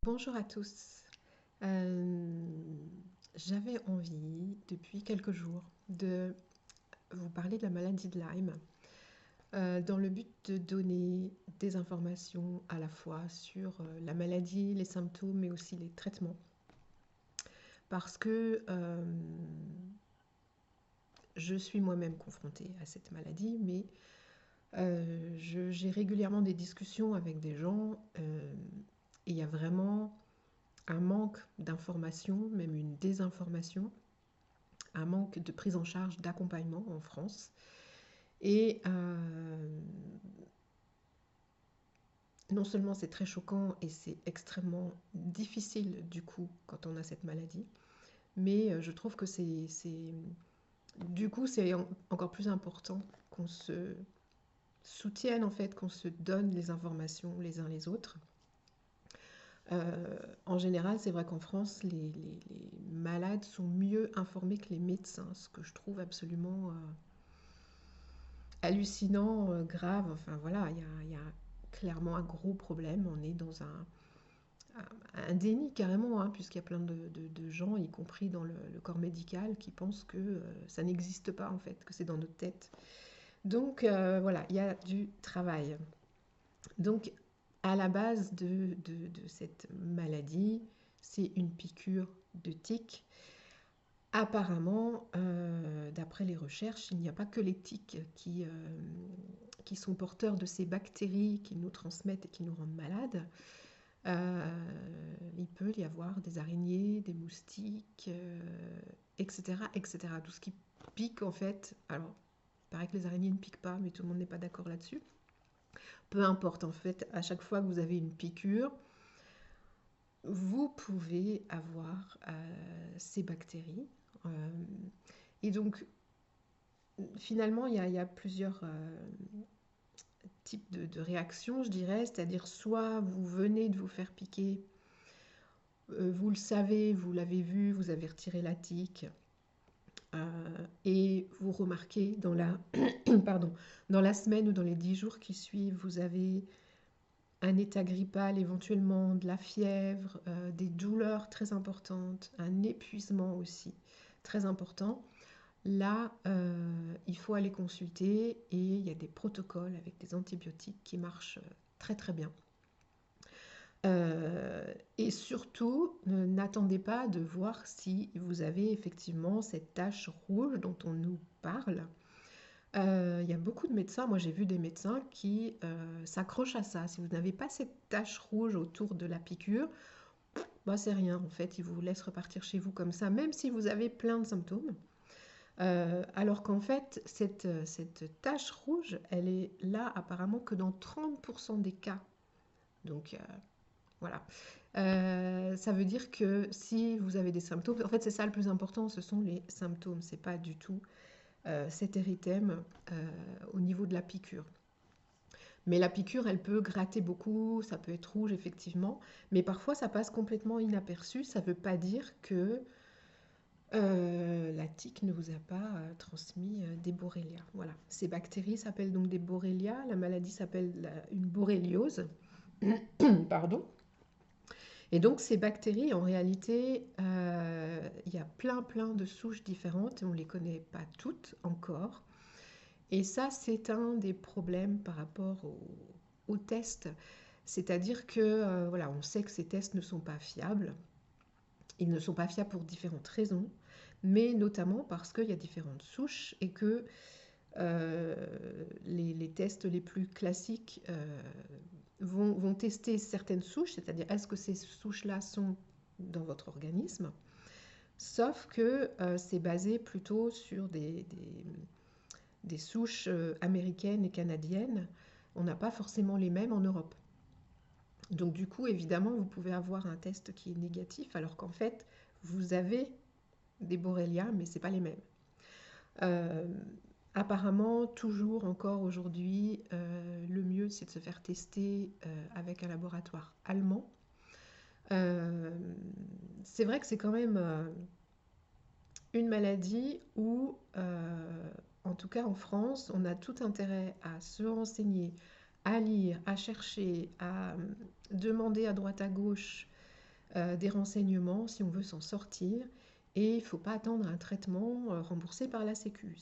Bonjour à tous. Euh, J'avais envie, depuis quelques jours, de vous parler de la maladie de Lyme, dans le but de donner des informations à la fois sur la maladie, les symptômes, mais aussi les traitements. Parce que je suis moi-même confrontée à cette maladie, mais j'ai régulièrement des discussions avec des gens, et il y a vraiment un manque d'information, même une désinformation, un manque de prise en charge, d'accompagnement en France. Et non seulement c'est très choquant et c'est extrêmement difficile du coup quand on a cette maladie, mais je trouve que du coup c'est encore plus important qu'on se soutienne en fait, qu'on se donne les informations les uns les autres. En général, c'est vrai qu'en France, les malades sont mieux informés que les médecins, ce que je trouve absolument hallucinant, grave. Enfin voilà, il y a clairement un gros problème. On est dans un déni carrément, hein, puisqu'il y a plein de gens, y compris dans le corps médical, qui pensent que ça n'existe pas en fait, que c'est dans notre tête. Donc voilà, il y a du travail. Donc à la base de cette maladie, c'est une piqûre de tique. Apparemment, d'après les recherches, il n'y a pas que les tiques qui sont porteurs de ces bactéries qui nous transmettent et qui nous rendent malades. Il peut y avoir des araignées, des moustiques, etc., etc. Tout ce qui pique en fait. Alors, il paraît que les araignées ne piquent pas, mais tout le monde n'est pas d'accord là-dessus. Peu importe en fait, à chaque fois que vous avez une piqûre, vous pouvez avoir ces bactéries. Et donc, finalement, il y a plusieurs types de réactions, je dirais. C'est-à-dire, soit vous venez de vous faire piquer, vous le savez, vous l'avez vu, vous avez retiré la tique, et vous remarquez pardon, dans la semaine ou dans les 10 jours qui suivent, vous avez un état grippal, éventuellement de la fièvre, des douleurs très importantes, un épuisement aussi très important. Là, il faut aller consulter et il y a des protocoles avec des antibiotiques qui marchent très très bien. Et surtout, n'attendez pas de voir si vous avez effectivement cette tache rouge dont on nous parle. Il y a beaucoup de médecins, moi j'ai vu des médecins qui s'accrochent à ça. Si vous n'avez pas cette tache rouge autour de la piqûre, bah c'est rien en fait, ils vous laissent repartir chez vous comme ça, même si vous avez plein de symptômes. Alors qu'en fait, cette tache rouge, elle est là apparemment que dans 30% des cas. Donc voilà. Ça veut dire que si vous avez des symptômes, en fait c'est ça le plus important, ce sont les symptômes, c'est pas du tout cet érythème au niveau de la piqûre. Mais la piqûre, elle peut gratter beaucoup, ça peut être rouge effectivement, mais parfois ça passe complètement inaperçu. Ça ne veut pas dire que la tique ne vous a pas transmis des borrélias. Voilà. Ces bactéries s'appellent donc des borrélias. La maladie s'appelle une borréliose. Pardon. Et donc ces bactéries, en réalité, il y a plein de souches différentes et on ne les connaît pas toutes encore. Et ça, c'est un des problèmes par rapport aux tests. C'est-à-dire que, voilà, on sait que ces tests ne sont pas fiables. Ils ne sont pas fiables pour différentes raisons, mais notamment parce qu'il y a différentes souches et que euh, les tests les plus classiques vont tester certaines souches, c'est-à-dire est-ce que ces souches-là sont dans votre organisme, sauf que c'est basé plutôt sur des souches américaines et canadiennes. On n'a pas forcément les mêmes en Europe. Donc du coup, évidemment, vous pouvez avoir un test qui est négatif, alors qu'en fait, vous avez des borrélias, mais ce n'est pas les mêmes. Euh, Apparemment, toujours encore aujourd'hui, le mieux, c'est de se faire tester avec un laboratoire allemand. Euh, c'est vrai que c'est quand même une maladie où, en tout cas en France, on a tout intérêt à se renseigner, à lire, à chercher, à demander à droite à gauche des renseignements si on veut s'en sortir. Et il ne faut pas attendre un traitement remboursé par la Sécu.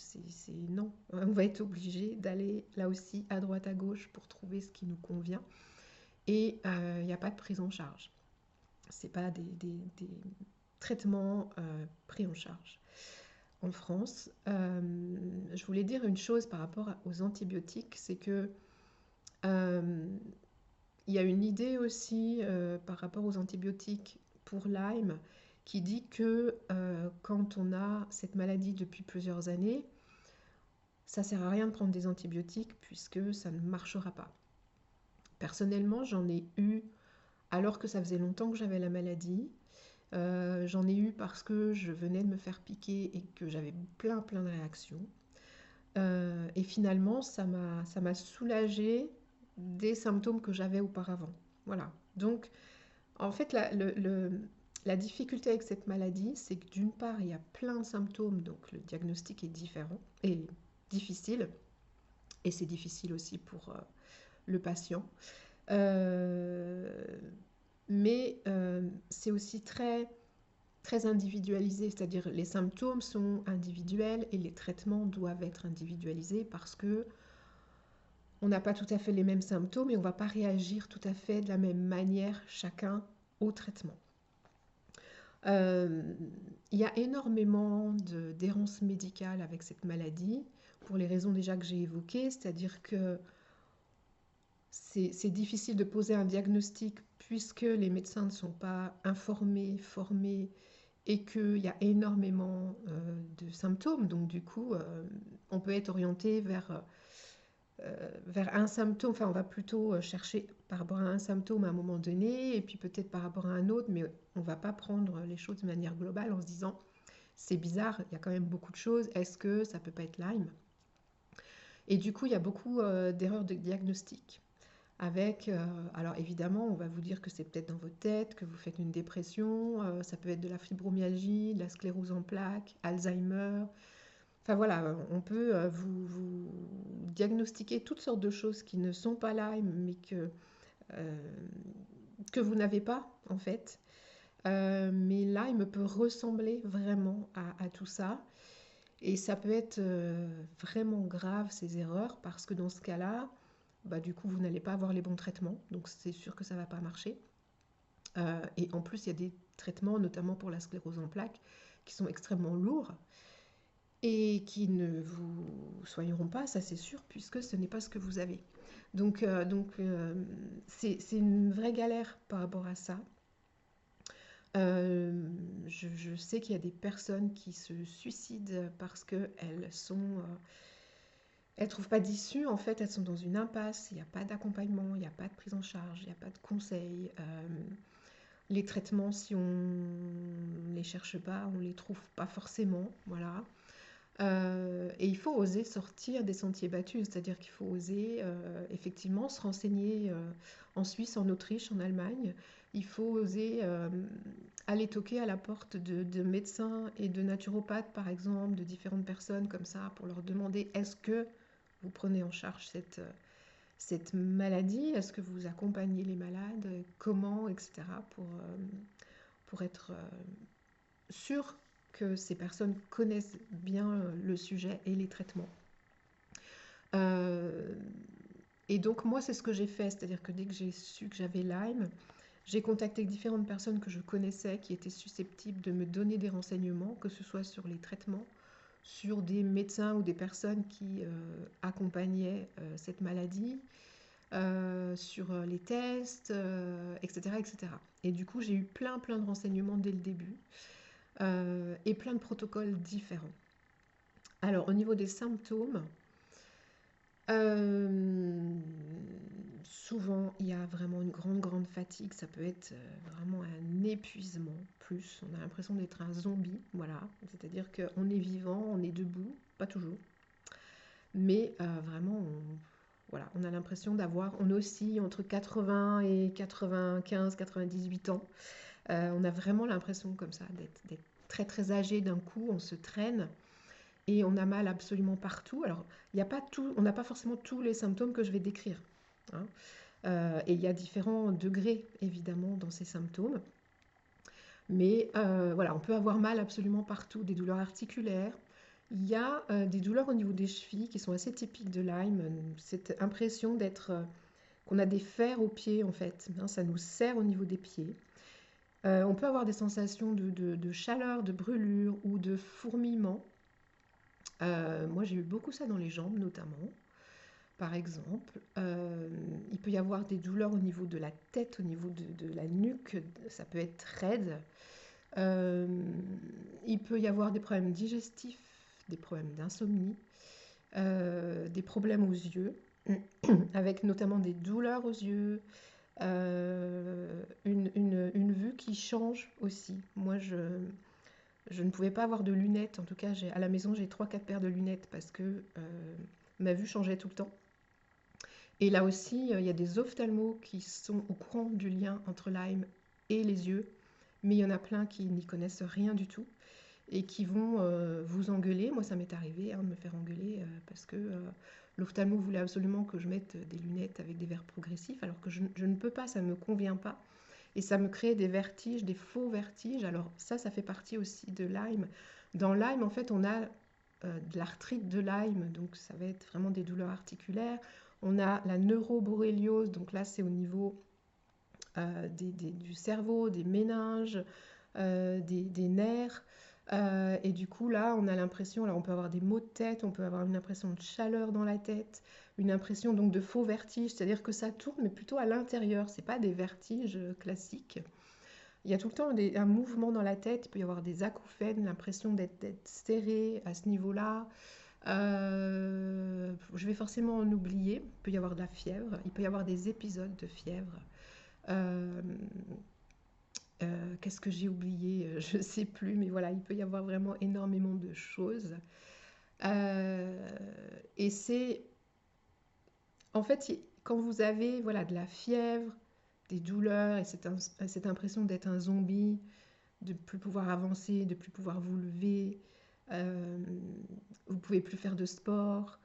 Non, on va être obligé d'aller là aussi à droite à gauche pour trouver ce qui nous convient. Et il n'y a pas de prise en charge. Ce n'est pas des traitements pris en charge. En France, je voulais dire une chose par rapport aux antibiotiques, c'est que il y a une idée aussi par rapport aux antibiotiques pour Lyme qui dit que quand on a cette maladie depuis plusieurs années, ça ne sert à rien de prendre des antibiotiques puisque ça ne marchera pas. Personnellement, j'en ai eu alors que ça faisait longtemps que j'avais la maladie. J'en ai eu parce que je venais de me faire piquer et que j'avais plein de réactions. Et finalement, ça m'a soulagée des symptômes que j'avais auparavant. Voilà. Donc, en fait, la difficulté avec cette maladie, c'est que d'une part, il y a plein de symptômes, donc le diagnostic est différent et difficile. Et c'est difficile aussi pour le patient. Mais c'est aussi très individualisé, c'est-à-dire les symptômes sont individuels et les traitements doivent être individualisés parce que on n'a pas tout à fait les mêmes symptômes et on ne va pas réagir tout à fait de la même manière chacun au traitement. Il y a énormément d'errance médicale avec cette maladie pour les raisons déjà que j'ai évoquées, c'est-à-dire que c'est difficile de poser un diagnostic puisque les médecins ne sont pas informés, formés et qu'il y a énormément de symptômes. Donc du coup, on peut être orienté vers un symptôme, enfin on va plutôt chercher par rapport à un symptôme à un moment donné, et puis peut-être par rapport à un autre, mais on ne va pas prendre les choses de manière globale en se disant c'est bizarre, il y a quand même beaucoup de choses, est-ce que ça peut pas être Lyme? Et du coup, il y a beaucoup d'erreurs de diagnostic. Avec, alors évidemment, on va vous dire que c'est peut-être dans votre tête, que vous faites une dépression, ça peut être de la fibromyalgie, de la sclérose en plaques, Alzheimer. Enfin voilà, on peut vous diagnostiquer toutes sortes de choses qui ne sont pas Lyme, mais que vous n'avez pas en fait. Mais Lyme peut ressembler vraiment à tout ça. Et ça peut être vraiment grave ces erreurs parce que dans ce cas-là, bah, du coup, vous n'allez pas avoir les bons traitements, donc c'est sûr que ça ne va pas marcher. Et en plus, il y a des traitements, notamment pour la sclérose en plaques, qui sont extrêmement lourds et qui ne vous soigneront pas, ça c'est sûr, puisque ce n'est pas ce que vous avez. Donc c'est une vraie galère par rapport à ça. Je sais qu'il y a des personnes qui se suicident parce qu'elles elles trouvent pas d'issue, en fait, elles sont dans une impasse, il n'y a pas d'accompagnement, il n'y a pas de prise en charge, il n'y a pas de conseil. Les traitements, si on ne les cherche pas, on ne les trouve pas forcément, voilà. Et il faut oser sortir des sentiers battus, c'est-à-dire qu'il faut oser effectivement se renseigner en Suisse, en Autriche, en Allemagne. Il faut oser aller toquer à la porte de médecins et de naturopathes, par exemple, de différentes personnes comme ça, pour leur demander est-ce que vous prenez en charge cette maladie, est-ce que vous accompagnez les malades, comment, etc., pour être sûr que ces personnes connaissent bien le sujet et les traitements. Et donc moi c'est ce que j'ai fait, c'est-à-dire que dès que j'ai su que j'avais Lyme, j'ai contacté différentes personnes que je connaissais qui étaient susceptibles de me donner des renseignements, que ce soit sur les traitements, sur des médecins ou des personnes qui accompagnaient cette maladie, sur les tests, etc., etc. Et du coup j'ai eu plein de renseignements dès le début. Et plein de protocoles différents. Alors, au niveau des symptômes, souvent il y a vraiment une grande fatigue. Ça peut être vraiment un épuisement. Plus, on a l'impression d'être un zombie. Voilà, c'est-à-dire qu'on est vivant, on est debout, pas toujours. Mais vraiment, voilà, on a l'impression d'avoir, on oscille entre 80 et 95, 98 ans. On a vraiment l'impression comme ça d'être très âgé d'un coup, on se traîne et on a mal absolument partout. Alors, il y a pas tout, on n'a pas forcément tous les symptômes que je vais décrire, hein. Et il y a différents degrés, évidemment, dans ces symptômes. Mais voilà, on peut avoir mal absolument partout, des douleurs articulaires. Il y a des douleurs au niveau des chevilles qui sont assez typiques de Lyme. Cette impression d'être, qu'on a des fers aux pieds en fait, hein, ça nous serre au niveau des pieds. On peut avoir des sensations de chaleur, de brûlure ou de fourmillement. Moi, j'ai eu beaucoup ça dans les jambes notamment, par exemple. Il peut y avoir des douleurs au niveau de la tête, au niveau de la nuque, ça peut être raide. Euh, il peut y avoir des problèmes digestifs, des problèmes d'insomnie, des problèmes aux yeux, avec notamment des douleurs aux yeux, une vue qui change aussi. Moi, je ne pouvais pas avoir de lunettes. En tout cas, à la maison, j'ai 3-4 paires de lunettes parce que ma vue changeait tout le temps. Et là aussi, il y a des ophtalmos qui sont au courant du lien entre Lyme et les yeux, mais il y en a plein qui n'y connaissent rien du tout et qui vont vous engueuler. Moi, ça m'est arrivé de me faire engueuler parce que l'ophtalmo voulait absolument que je mette des lunettes avec des verres progressifs, alors que je ne peux pas, ça ne me convient pas. Et ça me crée des vertiges, des faux vertiges. Alors ça fait partie aussi de Lyme. Dans Lyme, en fait, on a de l'arthrite de Lyme, donc ça va être vraiment des douleurs articulaires. On a la neuroborréliose, donc là c'est au niveau du cerveau, des méninges, des nerfs. Et du coup, là, on a l'impression, là, on peut avoir des maux de tête, on peut avoir une impression de chaleur dans la tête, une impression donc de faux vertiges, c'est-à-dire que ça tourne, mais plutôt à l'intérieur. C'est pas des vertiges classiques. Il y a tout le temps un mouvement dans la tête. Il peut y avoir des acouphènes, l'impression d'être serré à ce niveau-là. Je vais forcément en oublier. Il peut y avoir de la fièvre. Il peut y avoir des épisodes de fièvre. Euh, Qu'est-ce que j'ai oublié? Je ne sais plus, mais voilà, il peut y avoir vraiment énormément de choses. Euh, et c'est, en fait, quand vous avez voilà, de la fièvre, des douleurs et cette impression d'être un zombie, de ne plus pouvoir avancer, de ne plus pouvoir vous lever, euh, vous ne pouvez plus faire de sport,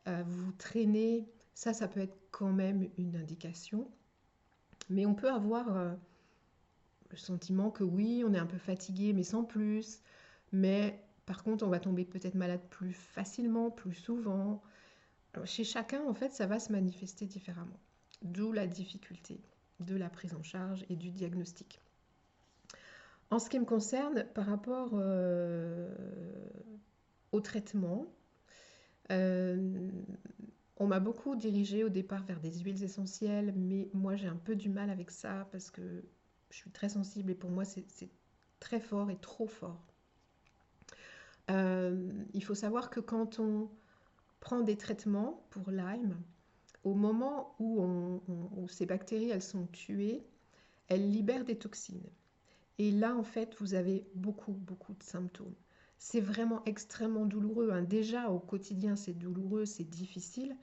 vous vous traînez, ça peut être quand même une indication. Mais on peut avoir le sentiment que oui, on est un peu fatigué, mais sans plus. Mais par contre, on va tomber peut-être malade plus facilement, plus souvent. Alors, chez chacun, en fait, ça va se manifester différemment. D'où la difficulté de la prise en charge et du diagnostic. En ce qui me concerne, par rapport au traitement, euh, on m'a beaucoup dirigée au départ vers des huiles essentielles, mais moi j'ai un peu du mal avec ça parce que je suis très sensible et pour moi c'est très fort et trop fort. Il faut savoir que quand on prend des traitements pour Lyme, au moment où ces bactéries elles sont tuées, elles libèrent des toxines. Et là, en fait, vous avez beaucoup, beaucoup de symptômes. C'est vraiment extrêmement douloureux, hein. Déjà, au quotidien, c'est douloureux, c'est difficile.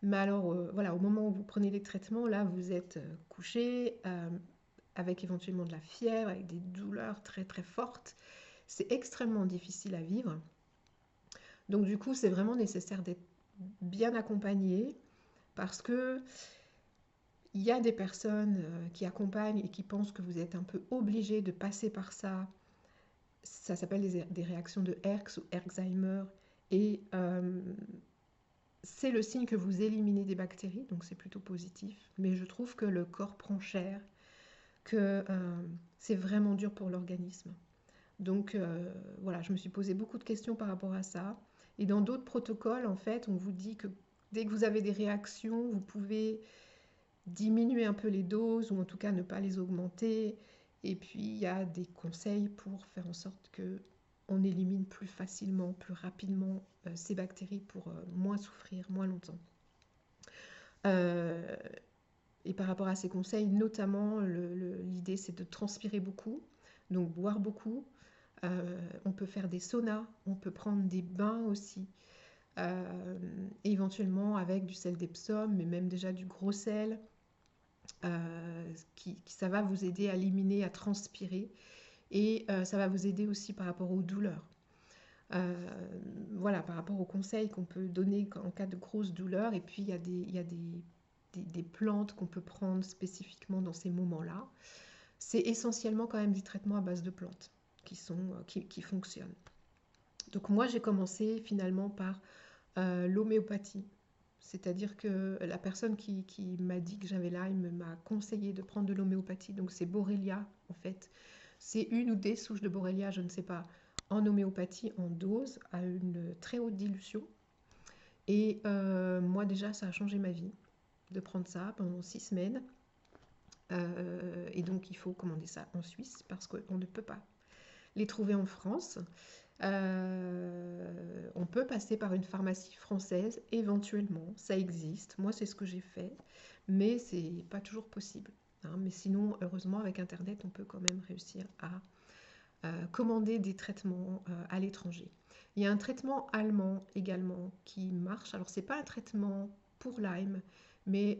Mais alors, voilà, au moment où vous prenez les traitements, là, vous êtes couché, avec éventuellement de la fièvre, avec des douleurs très, très fortes. C'est extrêmement difficile à vivre. Donc, du coup, c'est vraiment nécessaire d'être bien accompagné parce que il y a des personnes qui accompagnent et qui pensent que vous êtes un peu obligé de passer par ça. Ça s'appelle des réactions de Herx ou Herxheimer. Et c'est le signe que vous éliminez des bactéries, donc c'est plutôt positif. Mais je trouve que le corps prend cher, que c'est vraiment dur pour l'organisme. Donc voilà, je me suis posé beaucoup de questions par rapport à ça. Et dans d'autres protocoles, en fait, on vous dit que dès que vous avez des réactions, vous pouvez diminuer un peu les doses ou en tout cas ne pas les augmenter. Et puis il y a des conseils pour faire en sorte que on élimine plus facilement, plus rapidement ces bactéries pour moins souffrir, moins longtemps. Euh, et par rapport à ces conseils, notamment, l'idée c'est de transpirer beaucoup, donc boire beaucoup. On peut faire des saunas, on peut prendre des bains aussi, éventuellement avec du sel d'Epsom, mais même déjà du gros sel. Ça va vous aider à éliminer, à transpirer et ça va vous aider aussi par rapport aux douleurs. Voilà, par rapport aux conseils qu'on peut donner en cas de grosses douleurs. Et puis, il y a des plantes qu'on peut prendre spécifiquement dans ces moments-là. c'est essentiellement quand même des traitements à base de plantes qui fonctionnent. Donc moi, j'ai commencé finalement par l'homéopathie. C'est-à-dire que la personne qui m'a dit que j'avais Lyme m'a conseillé de prendre de l'homéopathie. Donc c'est Borrelia en fait. C'est une ou des souches de Borrelia, je ne sais pas, en homéopathie, en dose, à une très haute dilution. Et moi déjà, ça a changé ma vie de prendre ça pendant 6 semaines. Et donc il faut commander ça en Suisse parce qu'on ne peut pas les trouver en France. On peut passer par une pharmacie française, éventuellement, ça existe. Moi, c'est ce que j'ai fait, mais c'est pas toujours possible, hein. Mais sinon, heureusement, avec Internet, on peut quand même réussir à commander des traitements à l'étranger. Il y a un traitement allemand également qui marche. Alors, c'est pas un traitement pour Lyme, mais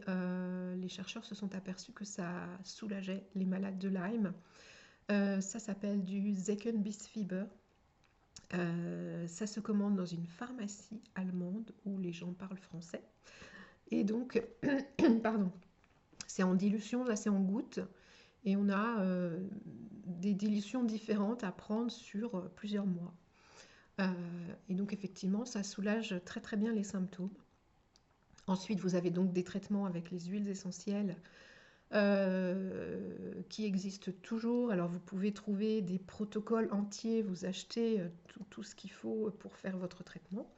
les chercheurs se sont aperçus que ça soulageait les malades de Lyme. Ça s'appelle du Zeckenbissfieber. Ça se commande dans une pharmacie allemande où les gens parlent français. Et donc, pardon, c'est en dilution, là c'est en gouttes. Et on a des dilutions différentes à prendre sur plusieurs mois. Et donc effectivement, ça soulage très très bien les symptômes. Ensuite, vous avez donc des traitements avec les huiles essentielles qui existent toujours. Alors vous pouvez trouver des protocoles entiers, vous achetez tout ce qu'il faut pour faire votre traitement.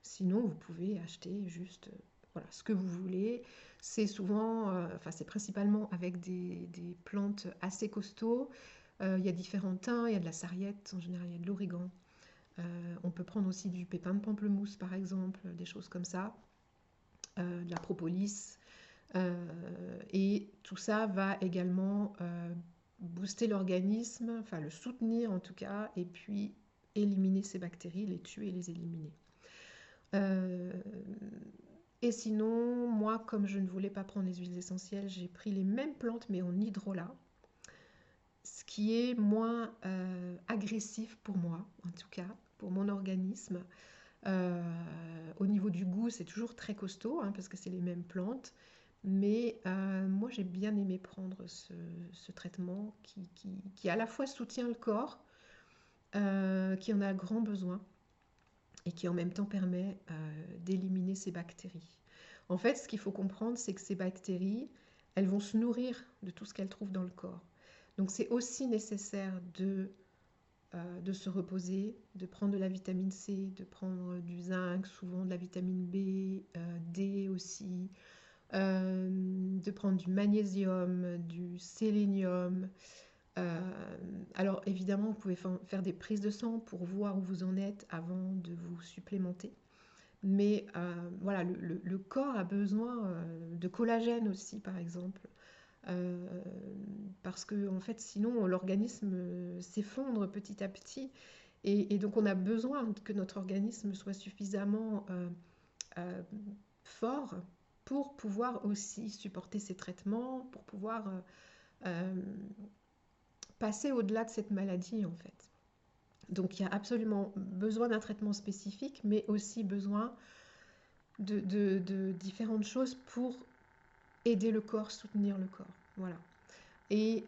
Sinon, vous pouvez acheter juste voilà, ce que vous voulez. C'est souvent, enfin c'est principalement avec des plantes assez costauds. Il y a différents thym, il y a de la sarriette, en général il y a de l'origan. On peut prendre aussi du pépin de pamplemousse par exemple, des choses comme ça, de la propolis. Et tout ça va également booster l'organisme, enfin le soutenir en tout cas, et puis éliminer ces bactéries, les tuer et les éliminer. Euh, et sinon, moi, comme je ne voulais pas prendre les huiles essentielles, j'ai pris les mêmes plantes mais en hydrolat, ce qui est moins agressif pour moi, en tout cas, pour mon organisme. Au niveau du goût, c'est toujours très costaud, hein, parce que c'est les mêmes plantes. Mais moi, j'ai bien aimé prendre ce traitement qui à la fois soutient le corps, qui en a grand besoin, et qui en même temps permet d'éliminer ces bactéries. En fait, ce qu'il faut comprendre, c'est que ces bactéries, elles vont se nourrir de tout ce qu'elles trouvent dans le corps. Donc c'est aussi nécessaire de se reposer, de prendre de la vitamine C, de prendre du zinc, souvent de la vitamine B, D aussi, de prendre du magnésium, du sélénium. Euh, alors évidemment, vous pouvez faire des prises de sang pour voir où vous en êtes avant de vous supplémenter. Mais voilà, le corps a besoin de collagène aussi, par exemple. Euh, Parce que en fait, sinon, l'organisme s'effondre petit à petit. Et donc, on a besoin que notre organisme soit suffisamment euh, fort pour pouvoir aussi supporter ces traitements, pour pouvoir euh, passer au-delà de cette maladie, en fait. Donc, il y a absolument besoin d'un traitement spécifique, mais aussi besoin de différentes choses pour aider le corps, soutenir le corps. Voilà. Et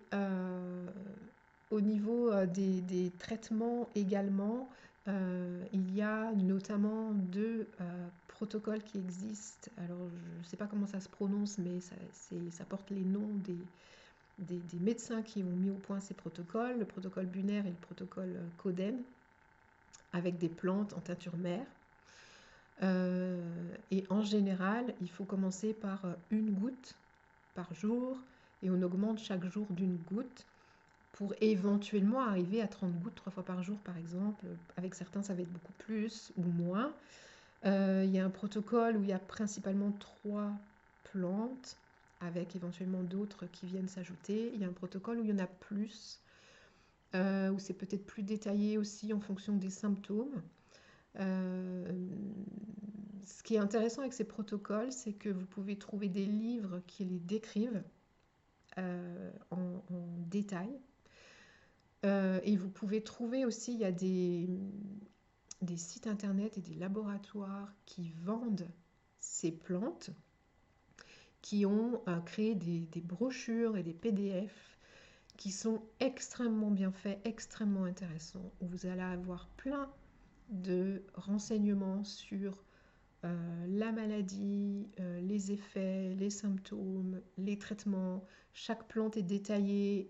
au niveau des traitements également, il y a notamment deux protocoles qui existent. Alors, je ne sais pas comment ça se prononce, mais ça porte les noms des médecins qui ont mis au point ces protocoles, le protocole Bunner et le protocole Coden, avec des plantes en teinture mère. Et en général, il faut commencer par une goutte par jour, et on augmente chaque jour d'une goutte pour éventuellement arriver à 30 gouttes 3 fois par jour, par exemple. Avec certains, ça va être beaucoup plus ou moins. Il y a un protocole où il y a principalement 3 plantes, avec éventuellement d'autres qui viennent s'ajouter. Il y a un protocole où il y en a plus, où c'est peut-être plus détaillé aussi en fonction des symptômes. Ce qui est intéressant avec ces protocoles, c'est que vous pouvez trouver des livres qui les décrivent en détail. Et vous pouvez trouver aussi, il y a des sites internet et des laboratoires qui vendent ces plantes, qui ont créé des brochures et des PDF qui sont extrêmement bien faits, extrêmement intéressants, où vous allez avoir plein de renseignements sur la maladie, les effets, les symptômes, les traitements. Chaque plante est détaillée,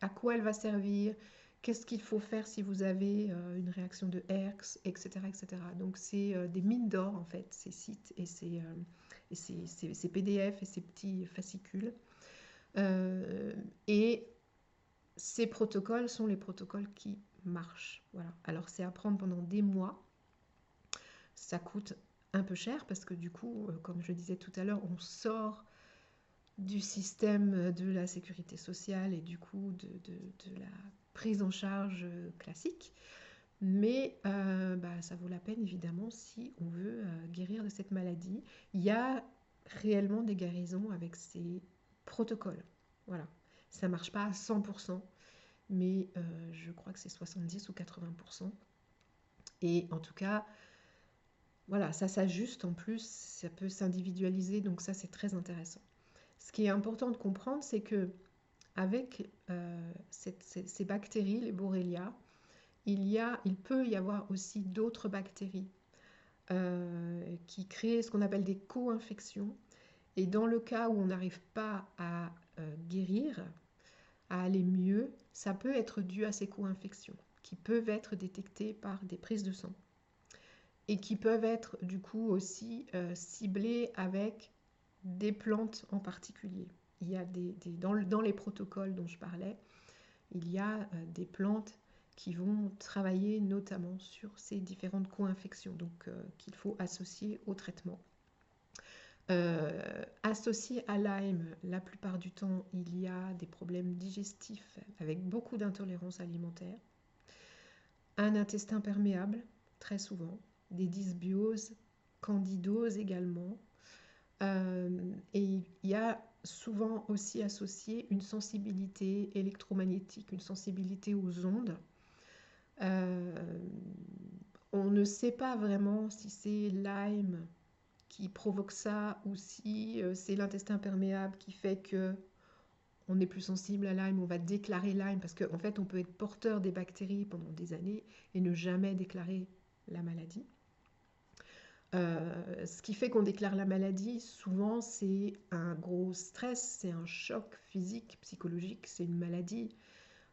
à quoi elle va servir, qu'est-ce qu'il faut faire si vous avez une réaction de Herx, etc. etc. Donc c'est des mines d'or en fait, ces sites et ces PDF et ces petits fascicules. Et ces protocoles sont les protocoles qui marchent. Voilà. Alors c'est à prendre pendant des mois. Ça coûte un peu cher parce que du coup, comme je disais tout à l'heure, on sort du système de la sécurité sociale et du coup de la prise en charge classique. Mais ça vaut la peine évidemment si on veut guérir de cette maladie. Il y a réellement des guérisons avec ces protocoles. Voilà. Ça ne marche pas à 100%, mais je crois que c'est 70 ou 80%. Et en tout cas, voilà, ça s'ajuste en plus, ça peut s'individualiser, donc ça c'est très intéressant. Ce qui est important de comprendre, c'est que avec ces bactéries, les Borrelia, il peut y avoir aussi d'autres bactéries qui créent ce qu'on appelle des co-infections. Et dans le cas où on n'arrive pas à guérir, à aller mieux, ça peut être dû à ces co-infections qui peuvent être détectées par des prises de sang et qui peuvent être du coup aussi ciblées avec des plantes en particulier. Il y a dans les protocoles dont je parlais, il y a des plantes qui vont travailler notamment sur ces différentes co-infections, donc qu'il faut associer au traitement. Associé à Lyme, la plupart du temps, il y a des problèmes digestifs avec beaucoup d'intolérance alimentaire, un intestin perméable, très souvent, des dysbioses, candidoses également. Et il y a souvent aussi associé une sensibilité électromagnétique, une sensibilité aux ondes. On ne sait pas vraiment si c'est Lyme qui provoque ça ou si c'est l'intestin perméable qui fait que on est plus sensible à Lyme, on va déclarer Lyme, parce qu'en fait on peut être porteur des bactéries pendant des années et ne jamais déclarer la maladie. Ce qui fait qu'on déclare la maladie, souvent c'est un gros stress, c'est un choc physique, psychologique, c'est une maladie.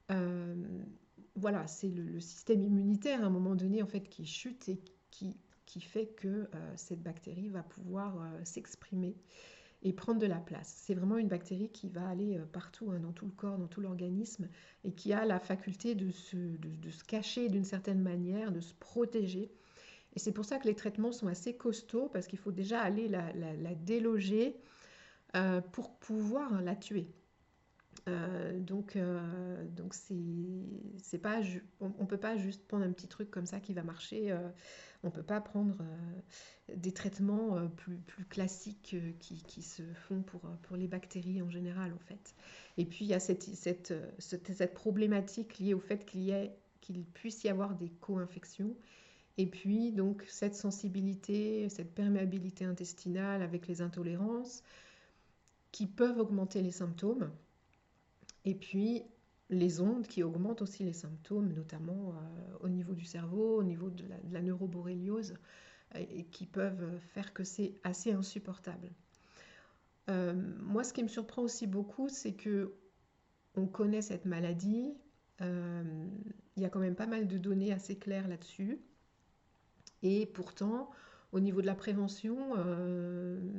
Euh, voilà, c'est le système immunitaire à un moment donné en fait qui chute et qui fait que cette bactérie va pouvoir s'exprimer et prendre de la place. C'est vraiment une bactérie qui va aller partout, hein, dans tout le corps, dans tout l'organisme, et qui a la faculté de se cacher d'une certaine manière, de se protéger. Et c'est pour ça que les traitements sont assez costauds, parce qu'il faut déjà aller la déloger pour pouvoir la tuer. Donc c'est pas, on peut pas juste prendre un petit truc comme ça qui va marcher. On peut pas prendre des traitements plus classiques qui se font pour les bactéries en général en fait. Et puis il y a cette problématique liée au fait qu'il puisse y avoir des co-infections. Et puis donc cette sensibilité, cette perméabilité intestinale avec les intolérances qui peuvent augmenter les symptômes. Et puis les ondes qui augmentent aussi les symptômes, notamment au niveau du cerveau, au niveau de la neuroborréliose, et qui peuvent faire que c'est assez insupportable. Moi, ce qui me surprend aussi beaucoup, c'est que on connaît cette maladie. Il y a quand même pas mal de données assez claires là-dessus. Et pourtant, au niveau de la prévention,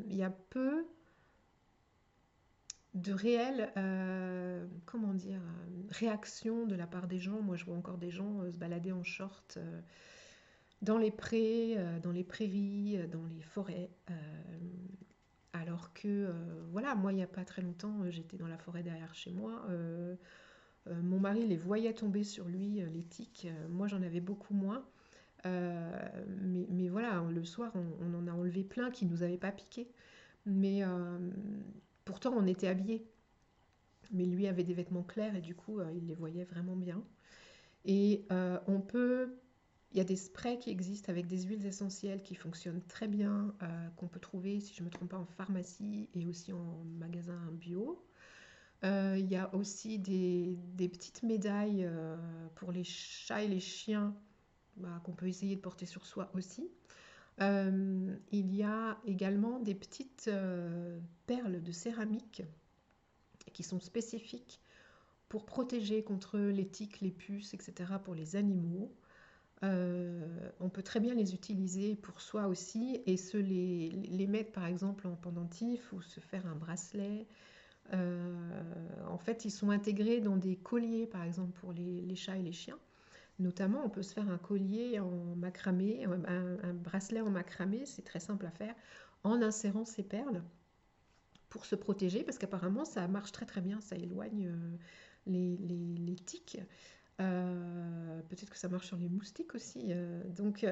il y a peu de réelles comment dire, réactions de la part des gens. Moi, je vois encore des gens se balader en short dans les prés, dans les prairies, dans les forêts. Alors que, voilà, moi, il n'y a pas très longtemps, j'étais dans la forêt derrière chez moi. Mon mari les voyait tomber sur lui, les tiques. Moi, j'en avais beaucoup moins. Mais voilà, le soir, on en a enlevé plein qui ne nous avaient pas piqué. Mais pourtant, on était habillés. Mais lui avait des vêtements clairs et du coup, il les voyait vraiment bien. Et il y a des sprays qui existent avec des huiles essentielles qui fonctionnent très bien, qu'on peut trouver, si je ne me trompe pas, en pharmacie et aussi en magasin bio. Il y a aussi des petites médailles pour les chats et les chiens qu'on peut essayer de porter sur soi aussi. Il y a également des petites perles de céramique qui sont spécifiques pour protéger contre les tiques, les puces, etc. pour les animaux. On peut très bien les utiliser pour soi aussi et les mettre par exemple en pendentif ou se faire un bracelet. En fait, ils sont intégrés dans des colliers par exemple pour les chats et les chiens. Notamment, on peut se faire un collier en macramé, un bracelet en macramé, c'est très simple à faire, en insérant ces perles pour se protéger, parce qu'apparemment ça marche très très bien, ça éloigne les tiques. Peut-être que ça marche sur les moustiques aussi. Donc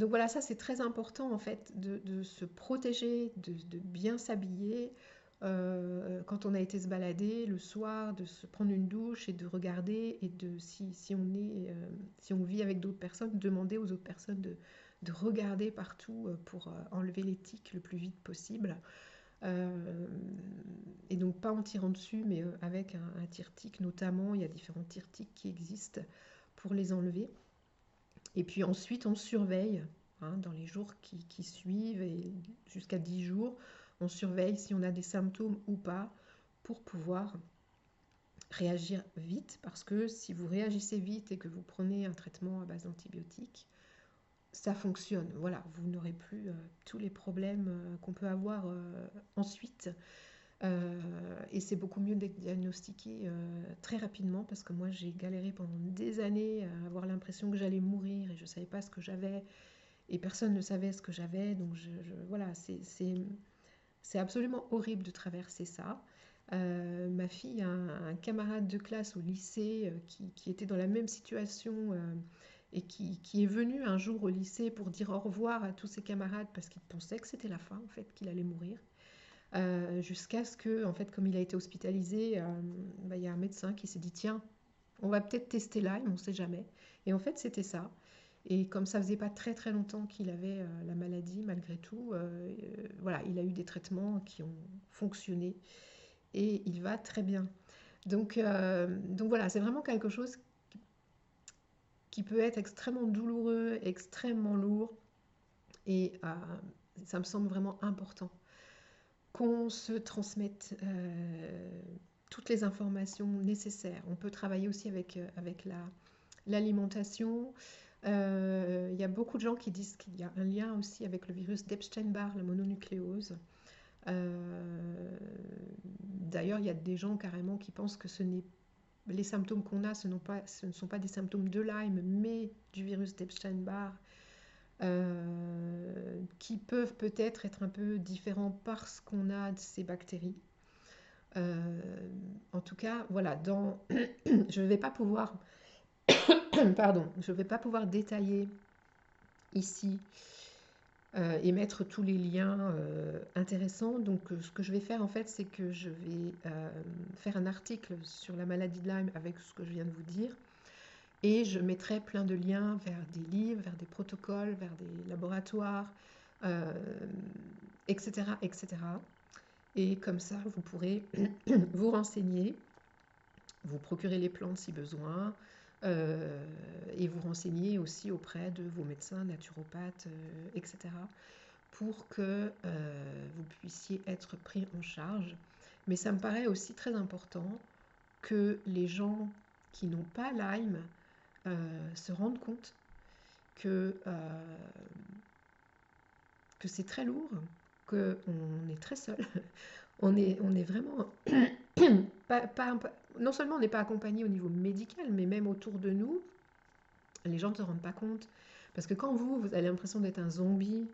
voilà, ça c'est très important en fait de se protéger, de bien s'habiller. Quand on a été se balader le soir, de se prendre une douche et de regarder et si on vit avec d'autres personnes, demander aux autres personnes de regarder partout pour enlever les tiques le plus vite possible. Euh, et donc pas en tirant dessus, mais avec un tire-tique notamment. Il y a différents tire-tiques qui existent pour les enlever. Et puis ensuite, on surveille dans les jours qui suivent et jusqu'à 10 jours. On surveille si on a des symptômes ou pas pour pouvoir réagir vite. Parce que si vous réagissez vite et que vous prenez un traitement à base d'antibiotiques, ça fonctionne. Voilà, vous n'aurez plus tous les problèmes qu'on peut avoir ensuite. Et c'est beaucoup mieux d'être diagnostiqué très rapidement parce que moi j'ai galéré pendant des années à avoir l'impression que j'allais mourir et je ne savais pas ce que j'avais et personne ne savait ce que j'avais. Donc voilà, c'est absolument horrible de traverser ça. Ma fille a un camarade de classe au lycée qui était dans la même situation et qui est venu un jour au lycée pour dire au revoir à tous ses camarades parce qu'il pensait que c'était la fin en fait, qu'il allait mourir. Jusqu'à ce que, en fait, comme il a été hospitalisé, il y a un médecin qui s'est dit, tiens, on va peut-être tester Lyme, on ne sait jamais. Et en fait, c'était ça. Et comme ça faisait pas très très longtemps qu'il avait la maladie, malgré tout, voilà, il a eu des traitements qui ont fonctionné et il va très bien. Donc voilà, c'est vraiment quelque chose qui peut être extrêmement douloureux, extrêmement lourd, et ça me semble vraiment important qu'on se transmette toutes les informations nécessaires. On peut travailler aussi avec l'alimentation. Il y a beaucoup de gens qui disent qu'il y a un lien aussi avec le virus d'Epstein-Barr, la mononucléose. D'ailleurs, il y a des gens carrément qui pensent que les symptômes qu'on a, ce ne sont pas des symptômes de Lyme, mais du virus d'Epstein-Barr, qui peuvent peut-être être un peu différents parce qu'on a ces bactéries. En tout cas, voilà, je ne vais pas pouvoir, pardon, je vais pas pouvoir détailler ici et mettre tous les liens intéressants. Donc, ce que je vais faire en fait, c'est que je vais faire un article sur la maladie de Lyme avec ce que je viens de vous dire. Et je mettrai plein de liens vers des livres, vers des protocoles, vers des laboratoires, euh, etc., etc. Et comme ça, vous pourrez vous renseigner, vous procurer les plantes si besoin, et vous renseigner aussi auprès de vos médecins, naturopathes, etc., pour que vous puissiez être pris en charge. Mais ça me paraît aussi très important que les gens qui n'ont pas Lyme se rendent compte que c'est très lourd, qu'on est très seul. On est vraiment non seulement on n'est pas accompagné au niveau médical, mais même autour de nous, les gens ne se rendent pas compte. Parce que quand vous avez l'impression d'être un zombie,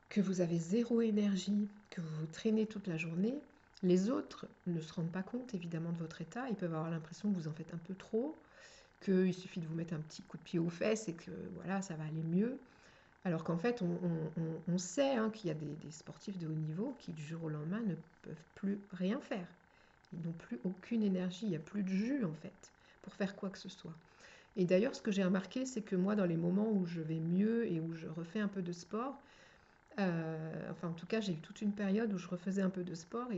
que vous avez zéro énergie, que vous vous traînez toute la journée, les autres ne se rendent pas compte évidemment de votre état. Ils peuvent avoir l'impression que vous en faites un peu trop, qu'il suffit de vous mettre un petit coup de pied aux fesses et que voilà, ça va aller mieux. Alors qu'en fait, on sait qu'il y a des sportifs de haut niveau qui, du jour au lendemain, ne peuvent plus rien faire. Ils n'ont plus aucune énergie, il n'y a plus de jus, en fait, pour faire quoi que ce soit. Et d'ailleurs, ce que j'ai remarqué, c'est que moi, dans les moments où je vais mieux et où je refais un peu de sport, Enfin, en tout cas, j'ai eu toute une période où je refaisais un peu de sport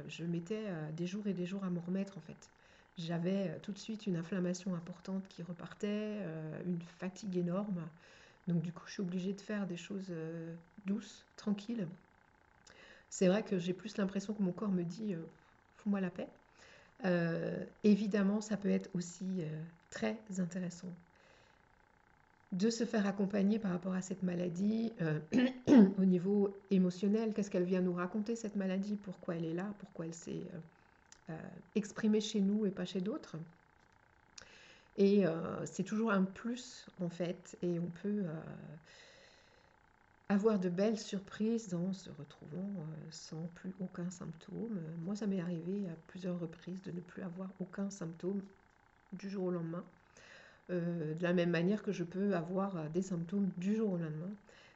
je mettais des jours et des jours à m'en remettre en fait. J'avais tout de suite une inflammation importante qui repartait, une fatigue énorme. Donc du coup, je suis obligée de faire des choses douces, tranquilles. C'est vrai que j'ai plus l'impression que mon corps me dit fous-moi la paix. Évidemment, ça peut être aussi très intéressant de se faire accompagner par rapport à cette maladie au niveau émotionnel. Qu'est-ce qu'elle vient nous raconter, cette maladie? Pourquoi elle est là? Pourquoi elle s'est exprimée chez nous et pas chez d'autres? Et c'est toujours un plus, en fait, et on peut avoir de belles surprises en se retrouvant sans plus aucun symptôme. Moi, ça m'est arrivé à plusieurs reprises de ne plus avoir aucun symptôme du jour au lendemain. De la même manière que je peux avoir des symptômes du jour au lendemain.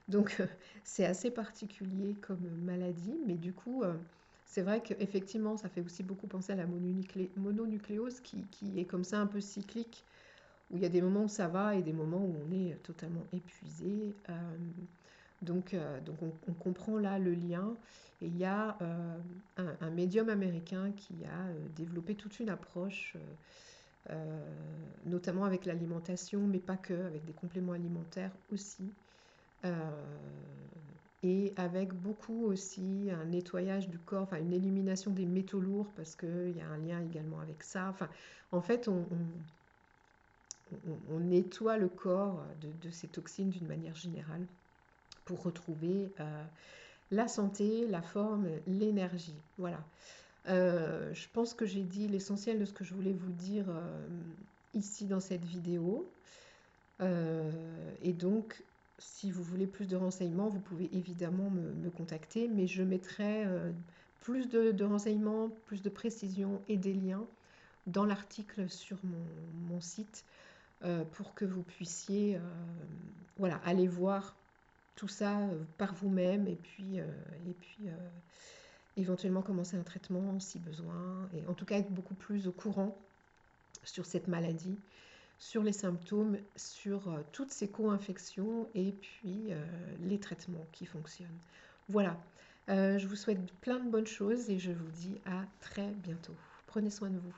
Donc c'est assez particulier comme maladie, mais du coup, c'est vrai qu'effectivement, ça fait aussi beaucoup penser à la mononucléose qui est comme ça un peu cyclique, où il y a des moments où ça va et des moments où on est totalement épuisé. Donc on comprend là le lien. Et il y a un médium américain qui a développé toute une approche notamment avec l'alimentation, mais pas que, avec des compléments alimentaires aussi. Euh, et avec beaucoup aussi un nettoyage du corps, enfin une élimination des métaux lourds, parce qu'il y a un lien également avec ça. Enfin, en fait, on nettoie le corps de ces toxines d'une manière générale pour retrouver la santé, la forme, l'énergie. Voilà. Je pense que j'ai dit l'essentiel de ce que je voulais vous dire ici dans cette vidéo. Et donc, si vous voulez plus de renseignements, vous pouvez évidemment me contacter, mais je mettrai plus de renseignements, plus de précisions et des liens dans l'article sur mon site pour que vous puissiez voilà, aller voir tout ça par vous-même et puis éventuellement commencer un traitement si besoin, et en tout cas être beaucoup plus au courant sur cette maladie, sur les symptômes, sur toutes ces co-infections et puis les traitements qui fonctionnent. Voilà, je vous souhaite plein de bonnes choses et je vous dis à très bientôt. Prenez soin de vous.